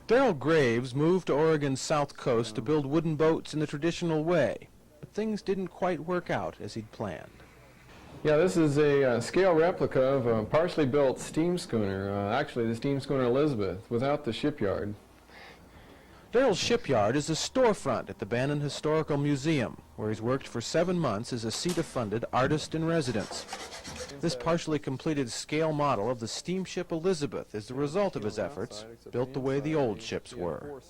Daryl Graves moved to Oregon's south coast to build wooden boats in the traditional way, but things didn't quite work out as he'd planned. Yeah, this is a scale replica of a partially built steam schooner, actually the steam schooner Elizabeth, without the shipyard. Daryl's shipyard is a storefront at the Bandon Historical Museum, where he's worked for 7 months as a CETA-funded artist-in-residence. This partially completed scale model of the steamship Elizabeth is the result of his efforts, built the way the old ships were.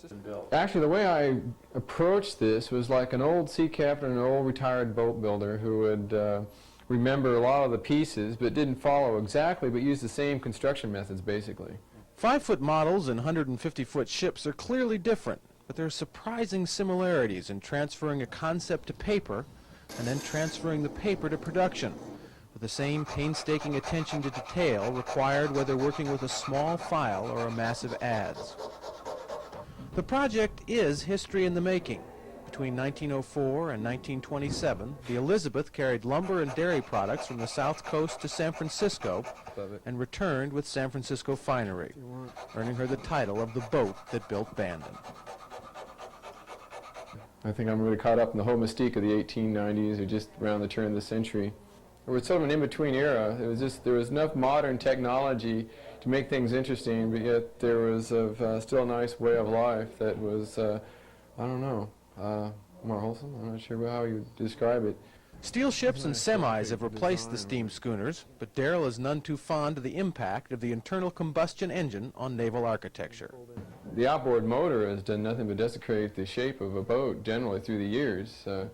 Actually, the way I approached this was like an old sea captain, an old retired boat builder who would remember a lot of the pieces, but didn't follow exactly, but used the same construction methods, basically. 5-foot models and 150-foot ships are clearly different, but there are surprising similarities in transferring a concept to paper and then transferring the paper to production, with the same painstaking attention to detail required whether working with a small file or a massive adze. The project is history in the making. Between 1904 and 1927, the Elizabeth carried lumber and dairy products from the south coast to San Francisco and returned with San Francisco finery, earning her the title of the boat that built Bandon. I think I'm really caught up in the whole mystique of the 1890s, or just around the turn of the century. It was sort of an in-between era. It was just, there was enough modern technology to make things interesting, but yet there was still a nice way of life that was, I don't know, more wholesome. I'm not sure how you would describe it. Steel ships and semis have replaced the steam schooners, but Daryl is none too fond of the impact of the internal combustion engine on naval architecture. The outboard motor has done nothing but desecrate the shape of a boat generally through the years. I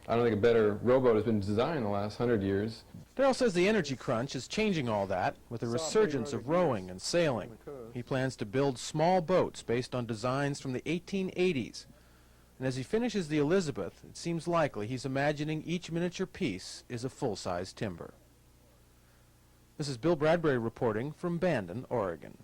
don't think a better rowboat has been designed in the last 100 years. Daryl says the energy crunch is changing all that with a resurgence of rowing and sailing. He plans to build small boats based on designs from the 1880s. And as he finishes the Elizabeth, it seems likely he's imagining each miniature piece is a full-size timber. This is Bill Bradbury reporting from Bandon, Oregon.